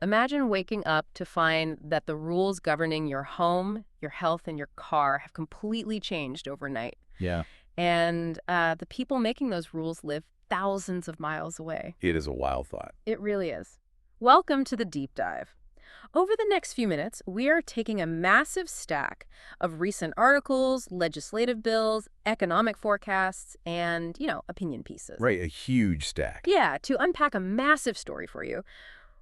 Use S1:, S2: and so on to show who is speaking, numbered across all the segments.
S1: Imagine waking up to find that the rules governing your home, your health, and your car have completely changed overnight.
S2: Yeah.
S1: And the people making those rules live thousands of miles away.
S2: It is a wild thought.
S1: It really is. Welcome to the deep dive. Over the next few minutes, we are taking a massive stack of recent articles, legislative bills, economic forecasts, and, opinion pieces.
S2: Right, a huge stack.
S1: Yeah, to unpack a massive story for you.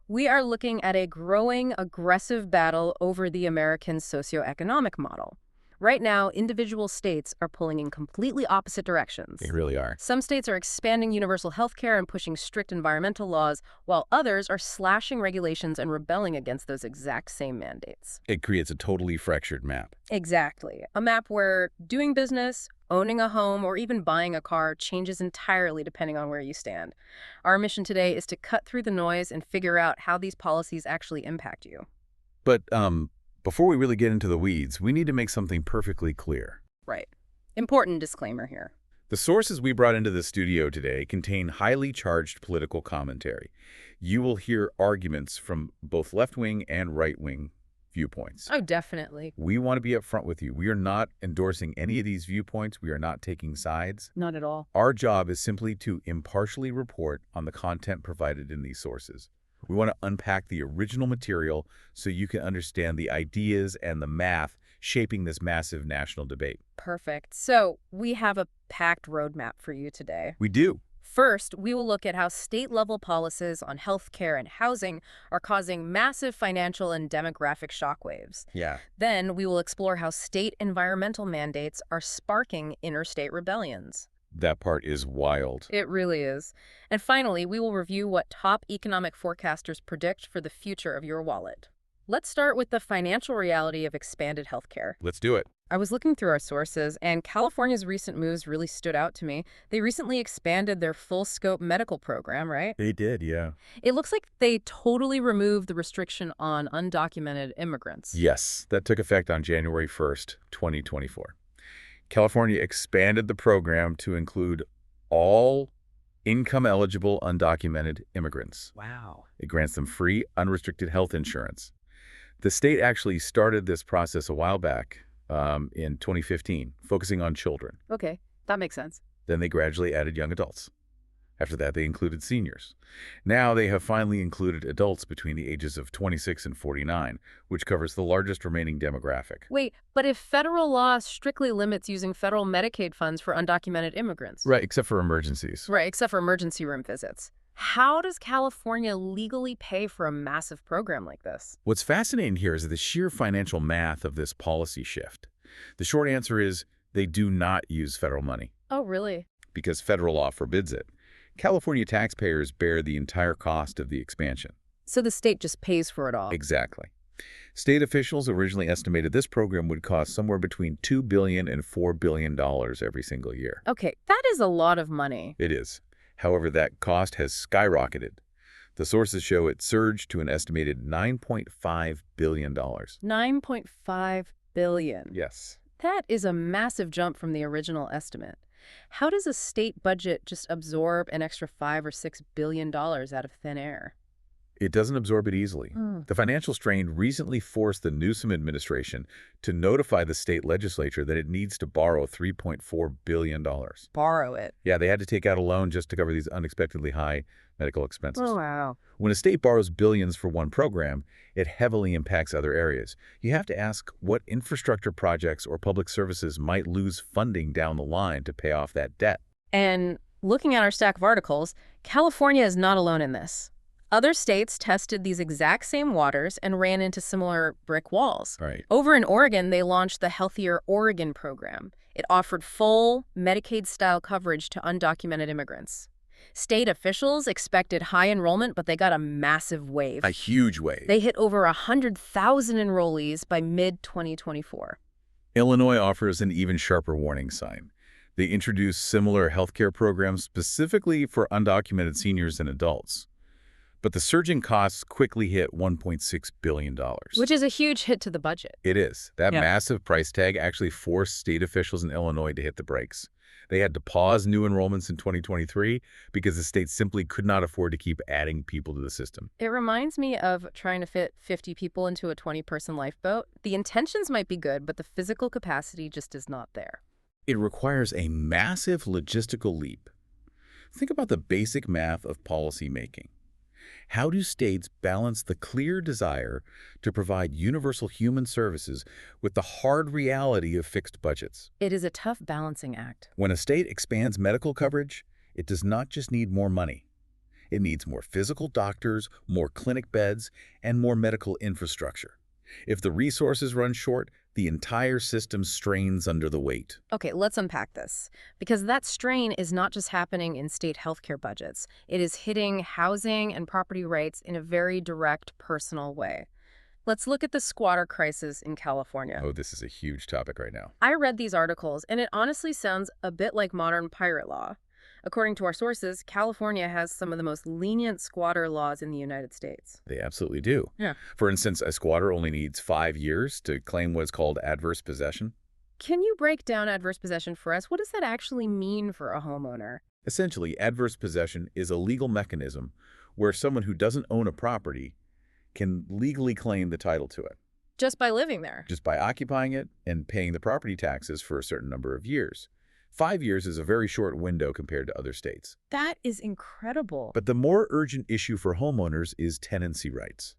S1: We are looking at a growing, aggressive battle over the American socioeconomic model. Right now, individual states are pulling in completely opposite directions.
S2: They really are.
S1: Some states are expanding universal health care and pushing strict environmental laws, while others are slashing regulations and rebelling against those exact same mandates.
S2: It creates a totally fractured map.
S1: Exactly. A map where doing business, owning a home, or even buying a car changes entirely depending on where you stand. Our mission today is to cut through the noise and figure out how these policies actually impact you.
S2: But, before we really get into the weeds, we need to make something perfectly clear.
S1: Right. Important disclaimer here.
S2: The sources we brought into the studio today contain highly charged political commentary. You will hear arguments from both left-wing and right-wing viewpoints.
S1: Oh, definitely.
S2: We want to be upfront with you. We are not endorsing any of these viewpoints. We are not taking sides.
S1: Not at all.
S2: Our job is simply to impartially report on the content provided in these sources. We want to unpack the original material so you can understand the ideas and the math shaping this massive national debate.
S1: Perfect. So we have a packed roadmap for you today.
S2: We do.
S1: First, we will look at how state-level policies on health care and housing are causing massive financial and demographic shockwaves.
S2: Yeah.
S1: Then we will explore how state environmental mandates are sparking interstate rebellions.
S2: That part is wild.
S1: It really is. And finally, we will review what top economic forecasters predict for the future of your wallet. Let's start with the financial reality of expanded healthcare.
S2: Let's do it.
S1: I was looking through our sources, and California's recent moves really stood out to me. They recently expanded their full-scope medical program, right?
S2: They did, yeah.
S1: It looks like they totally removed the restriction on undocumented immigrants.
S2: Yes, that took effect on January 1st, 2024. California expanded the program to include all income-eligible undocumented immigrants.
S1: Wow.
S2: It grants them free, unrestricted health insurance. The state actually started this process a while back in 2015, focusing on children.
S1: Okay, that makes sense.
S2: Then they gradually added young adults. After that, they included seniors. Now they have finally included adults between the ages of 26 and 49, which covers the largest remaining demographic.
S1: Wait, but if federal law strictly limits using federal Medicaid funds for undocumented immigrants?
S2: Right, except for emergencies.
S1: Right, except for emergency room visits. How does California legally pay for a massive program like this?
S2: What's fascinating here is the sheer financial math of this policy shift. The short answer is they do not use federal money.
S1: Oh, really?
S2: Because federal law forbids it. California taxpayers bear the entire cost of the expansion.
S1: So the state just pays for it all?
S2: Exactly. State officials originally estimated this program would cost somewhere between $2 billion and $4 billion every single year.
S1: Okay, that is a lot of money.
S2: It is. However, that cost has skyrocketed. The sources show it surged to an estimated $9.5 billion.
S1: $9.5 billion.
S2: Yes.
S1: That is a massive jump from the original estimate. How does a state budget just absorb an extra $5 or $6 billion out of thin air?
S2: It doesn't absorb it easily. The financial strain recently forced the Newsom administration to notify the state legislature that it needs to borrow $3.4 billion.
S1: Borrow it?
S2: Yeah, they had to take out a loan just to cover these unexpectedly high medical expenses.
S1: Oh, wow.
S2: When a state borrows billions for one program, it heavily impacts other areas. You have to ask what infrastructure projects or public services might lose funding down the line to pay off that debt.
S1: And looking at our stack of articles, California is not alone in this. Other states tested these exact same waters and ran into similar brick walls.
S2: Right.
S1: Over in Oregon, they launched the Healthier Oregon program. It offered full Medicaid-style coverage to undocumented immigrants. State officials expected high enrollment, but they got a massive wave.
S2: A huge wave.
S1: They hit over 100,000 enrollees by mid-2024.
S2: Illinois offers an even sharper warning sign. They introduced similar healthcare programs specifically for undocumented seniors and adults. But the surging costs quickly hit $1.6 billion.
S1: Which is a huge hit to the budget.
S2: It is. That massive price tag actually forced state officials in Illinois to hit the brakes. They had to pause new enrollments in 2023 because the state simply could not afford to keep adding people to the system.
S1: It reminds me of trying to fit 50 people into a 20-person lifeboat. The intentions might be good, but the physical capacity just is not there.
S2: It requires a massive logistical leap. Think about the basic math of policy making. How do states balance the clear desire to provide universal human services with the hard reality of fixed budgets?
S1: It is a tough balancing act.
S2: When a state expands medical coverage, it does not just need more money. It needs more physical doctors, more clinic beds, and more medical infrastructure. If the resources run short, the entire system strains under the weight.
S1: Okay, let's unpack this. Because that strain is not just happening in state healthcare budgets. It is hitting housing and property rights in a very direct, personal way. Let's look at the squatter crisis in California.
S2: Oh, this is a huge topic right now.
S1: I read these articles, and it honestly sounds a bit like modern pirate law. According to our sources, California has some of the most lenient squatter laws in the United States.
S2: They absolutely do.
S1: Yeah.
S2: For instance, a squatter only needs 5 years to claim what's called adverse possession.
S1: Can you break down adverse possession for us? What does that actually mean for a homeowner?
S2: Essentially, adverse possession is a legal mechanism where someone who doesn't own a property can legally claim the title to it.
S1: Just by living there?
S2: Just by occupying it and paying the property taxes for a certain number of years. 5 years is a very short window compared to other states.
S1: That is incredible.
S2: But the more urgent issue for homeowners is tenancy rights.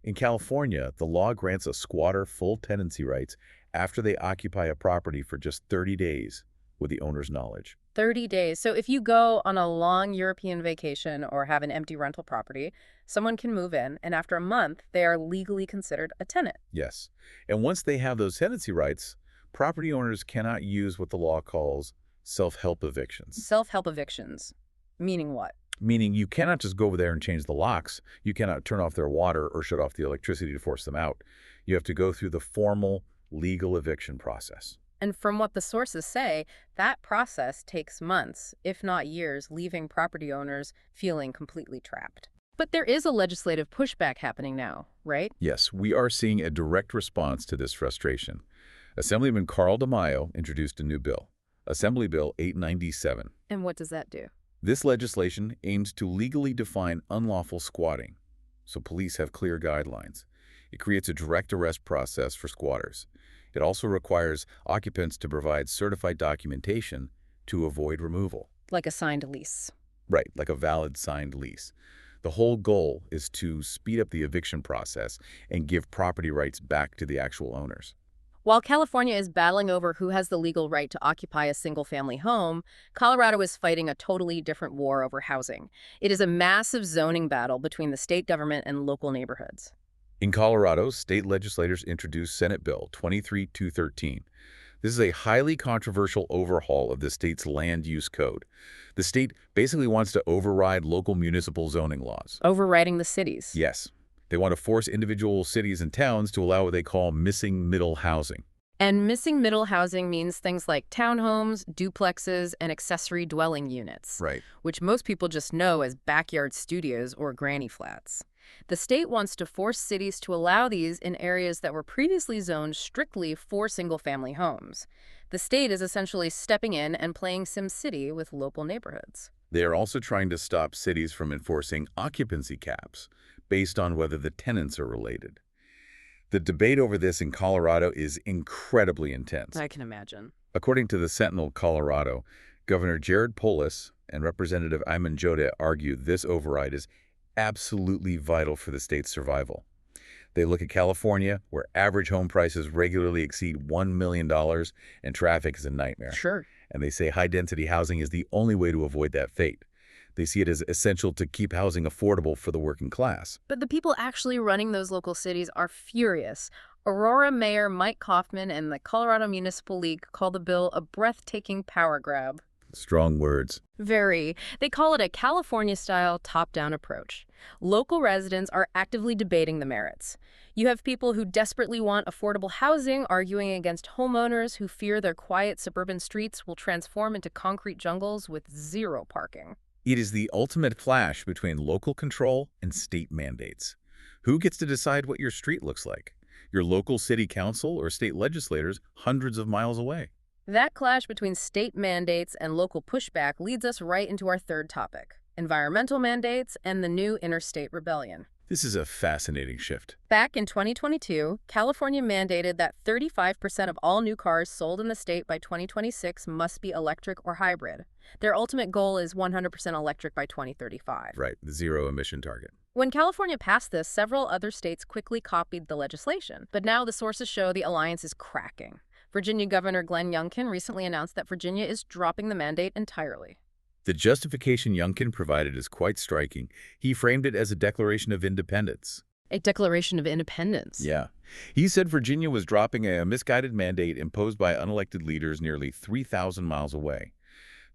S2: In California, the law grants a squatter full tenancy rights after they occupy a property for just 30 days with the owner's knowledge.
S1: 30 days. So if you go on a long European vacation or have an empty rental property, someone can move in, and after a month, they are legally considered a tenant.
S2: Yes. And once they have those tenancy rights, property owners cannot use what the law calls self-help evictions.
S1: Self-help evictions. Meaning what?
S2: Meaning you cannot just go over there and change the locks. You cannot turn off their water or shut off the electricity to force them out. You have to go through the formal legal eviction process.
S1: And from what the sources say, that process takes months, if not years, leaving property owners feeling completely trapped. But there is a legislative pushback happening now, right?
S2: Yes, we are seeing a direct response to this frustration. Assemblyman Carl DeMaio introduced a new bill, Assembly Bill 897.
S1: And what does that do?
S2: This legislation aims to legally define unlawful squatting, so police have clear guidelines. It creates a direct arrest process for squatters. It also requires occupants to provide certified documentation to avoid removal.
S1: Like a signed lease.
S2: Right, like a valid signed lease. The whole goal is to speed up the eviction process and give property rights back to the actual owners.
S1: While California is battling over who has the legal right to occupy a single-family home, Colorado is fighting a totally different war over housing. It is a massive zoning battle between the state government and local neighborhoods.
S2: In Colorado, state legislators introduced Senate Bill 23213. This is a highly controversial overhaul of the state's land use code. The state basically wants to override local municipal zoning laws.
S1: Overriding the cities.
S2: Yes. They want to force individual cities and towns to allow what they call missing middle housing.
S1: And missing middle housing means things like townhomes, duplexes, and accessory dwelling units.
S2: Right.
S1: Which most people just know as backyard studios or granny flats. The state wants to force cities to allow these in areas that were previously zoned strictly for single-family homes. The state is essentially stepping in and playing SimCity with local neighborhoods.
S2: They are also trying to stop cities from enforcing occupancy caps based on whether the tenants are related. The debate over this in Colorado is incredibly intense.
S1: I can imagine.
S2: According to the Sentinel Colorado, Governor Jared Polis and Representative Ayman Jodeh argue this override is absolutely vital for the state's survival. They look at California, where average home prices regularly exceed $1 million and traffic is a nightmare.
S1: Sure.
S2: And they say high-density housing is the only way to avoid that fate. They see it as essential to keep housing affordable for the working class.
S1: But the people actually running those local cities are furious. Aurora Mayor Mike Kaufman and the Colorado Municipal League call the bill a breathtaking power grab.
S2: Strong words.
S1: Very. They call it a California-style top-down approach. Local residents are actively debating the merits. You have people who desperately want affordable housing arguing against homeowners who fear their quiet suburban streets will transform into concrete jungles with zero parking.
S2: It is the ultimate clash between local control and state mandates. Who gets to decide what your street looks like? Your local city council or state legislators hundreds of miles away?
S1: That clash between state mandates and local pushback leads us right into our third topic, environmental mandates and the new interstate rebellion.
S2: This is a fascinating shift.
S1: Back in 2022, California mandated that 35% of all new cars sold in the state by 2026 must be electric or hybrid. Their ultimate goal is 100% electric by 2035.
S2: Right, the zero-emission target.
S1: When California passed this, several other states quickly copied the legislation. But now the sources show the alliance is cracking. Virginia Governor Glenn Youngkin recently announced that Virginia is dropping the mandate entirely.
S2: The justification Youngkin provided is quite striking. He framed it as a declaration of independence.
S1: A declaration of independence?
S2: Yeah. He said Virginia was dropping a misguided mandate imposed by unelected leaders nearly 3,000 miles away.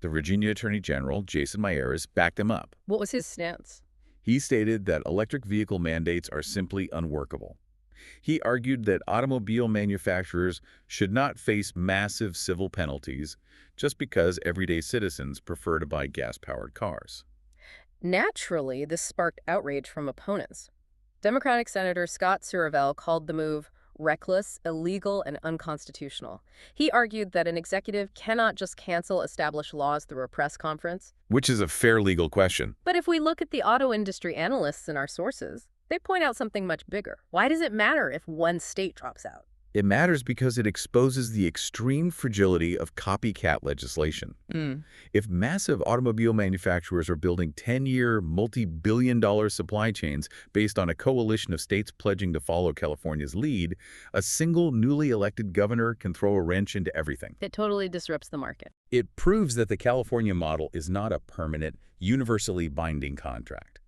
S2: The Virginia Attorney General, Jason Miyares, backed him up.
S1: What was his stance?
S2: He stated that electric vehicle mandates are simply unworkable. He argued that automobile manufacturers should not face massive civil penalties just because everyday citizens prefer to buy gas-powered cars.
S1: Naturally, this sparked outrage from opponents. Democratic Senator Scott Surrevell called the move reckless, illegal, and unconstitutional. He argued that an executive cannot just cancel established laws through a press conference.
S2: Which is a fair legal question.
S1: But if we look at the auto industry analysts in our sources, they point out something much bigger. Why does it matter if one state drops out?
S2: It matters because it exposes the extreme fragility of copycat legislation. If massive automobile manufacturers are building 10-year, multi-billion-dollar supply chains based on a coalition of states pledging to follow California's lead, a single newly elected governor can throw a wrench into everything.
S1: It totally disrupts the market.
S2: It proves that the California model is not a permanent, universally binding contract.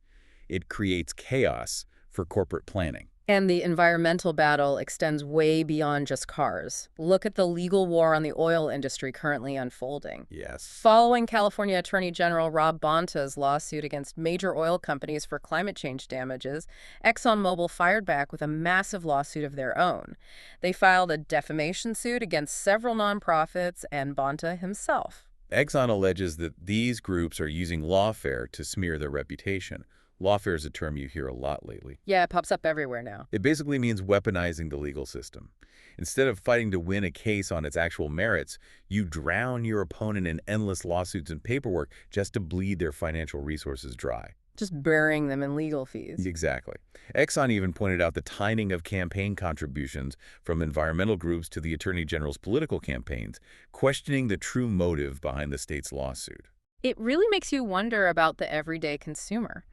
S2: It creates chaos for corporate planning.
S1: And the environmental battle extends way beyond just cars. Look at the legal war on the oil industry currently unfolding.
S2: Yes.
S1: Following California Attorney General Rob Bonta's lawsuit against major oil companies for climate change damages, ExxonMobil fired back with a massive lawsuit of their own. They filed a defamation suit against several nonprofits and Bonta himself.
S2: Exxon alleges that these groups are using lawfare to smear their reputation. Lawfare is a term you hear a lot lately.
S1: Yeah, it pops up everywhere now.
S2: It basically means weaponizing the legal system. Instead of fighting to win a case on its actual merits, you drown your opponent in endless lawsuits and paperwork just to bleed their financial resources dry.
S1: Just burying them in legal fees.
S2: Exactly. Exxon even pointed out the timing of campaign contributions from environmental groups to the Attorney General's political campaigns, questioning the true motive behind the state's lawsuit.
S1: It really makes you wonder about the everyday consumer.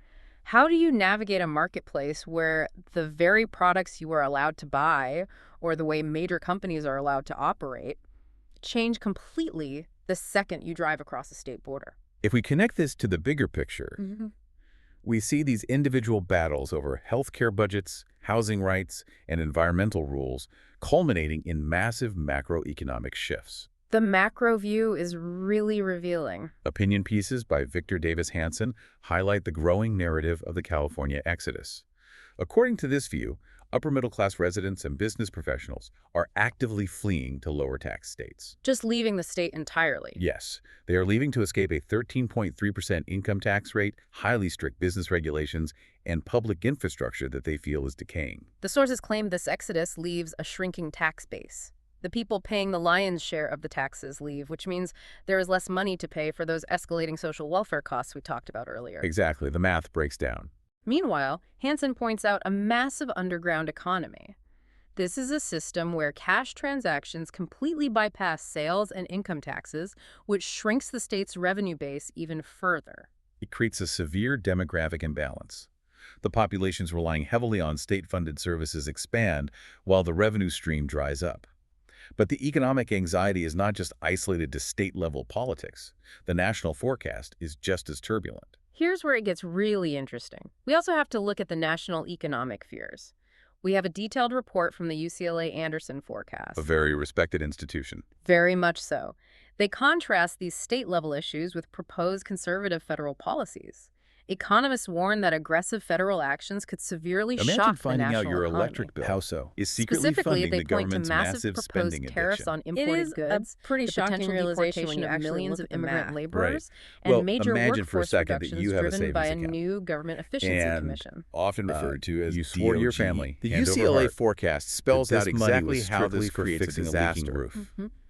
S1: How do you navigate a marketplace where the very products you are allowed to buy or the way major companies are allowed to operate change completely the second you drive across a state border?
S2: If we connect this to the bigger picture, we see these individual battles over healthcare budgets, housing rights, and environmental rules culminating in massive macroeconomic shifts.
S1: The macro view is really revealing.
S2: Opinion pieces by Victor Davis Hanson highlight the growing narrative of the California exodus. According to this view, upper-middle-class residents and business professionals are actively fleeing to lower-tax states.
S1: Just leaving the state entirely.
S2: Yes, they are leaving to escape a 13.3% income tax rate, highly strict business regulations, and public infrastructure that they feel is decaying.
S1: The sources claim this exodus leaves a shrinking tax base. The people paying the lion's share of the taxes leave, which means there is less money to pay for those escalating social welfare costs we talked about earlier.
S2: Exactly. The math breaks down.
S1: Meanwhile, Hansen points out a massive underground economy. This is a system where cash transactions completely bypass sales and income taxes, which shrinks the state's revenue base even further.
S2: It creates a severe demographic imbalance. The populations relying heavily on state-funded services expand while the revenue stream dries up. But the economic anxiety is not just isolated to state-level politics. The national forecast is just as turbulent.
S1: Here's where it gets really interesting. We also have to look at the national economic fears. We have a detailed report from the UCLA Anderson forecast.
S2: A very respected institution.
S1: Very much so. They contrast these state-level issues with proposed conservative federal policies. Economists warn that aggressive federal actions could severely shock the national
S2: Imagine finding out your
S1: economy.
S2: electric bill. How so? Is secretly
S1: Specifically,
S2: funding
S1: they
S2: the
S1: point to
S2: government's
S1: massive
S2: massive
S1: proposed
S2: spending
S1: tariffs
S2: addiction.
S1: on imported goods,
S3: pretty
S1: the
S3: shocking
S1: potential
S3: realization
S1: deportation
S3: when you
S1: of
S3: actually
S1: millions
S3: look
S1: of
S3: at the
S1: immigrant
S3: math.
S1: laborers,
S2: Well,
S1: and major
S2: imagine for a
S1: workforce
S2: second that
S1: reductions
S2: you have a
S1: driven by a
S2: savings account.
S1: new government efficiency
S2: And
S1: commission.
S2: often referred to as you swore to your family.
S3: The
S2: hand over
S3: UCLA
S2: heart
S3: forecast
S2: that
S3: spells
S2: this
S3: out
S2: money
S3: exactly
S2: was
S3: how
S2: strictly
S3: this
S2: for
S3: creates a
S2: fixing a
S3: disaster.
S2: leaking roof.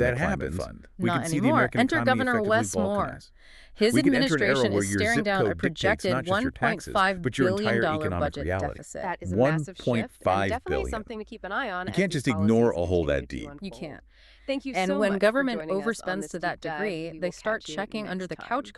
S2: the climate
S3: happens,
S2: fund.
S1: Not
S2: We can see the
S1: anymore.
S2: American
S1: Enter
S2: economy
S1: Governor
S2: effectively
S1: Wes Moore.
S2: balkanize.
S1: His
S2: We could enter an era
S1: administration
S2: where
S1: is
S2: your
S1: staring
S2: zip
S1: down a
S2: code dictates
S1: projected
S2: not just your taxes,
S1: $1.5
S2: but your entire
S1: billion
S2: economic
S1: budget
S2: reality.
S1: deficit.
S4: That is a massive shift, and
S2: $1.5
S4: definitely
S2: billion.
S4: something to keep an eye on.
S2: You
S4: as
S2: can't
S4: these
S2: just ignore
S4: policies
S2: a hole that
S4: continue to
S2: deep.
S1: You
S4: unfold.
S1: can't.
S4: Thank you
S1: And
S4: so
S1: when
S4: much
S1: government
S4: for joining us on
S1: overspends
S4: this
S1: to that
S4: deep dive.
S1: degree,
S4: We
S1: they
S4: will
S1: start
S4: catch you
S1: checking under
S4: next
S1: the
S4: time.
S1: couch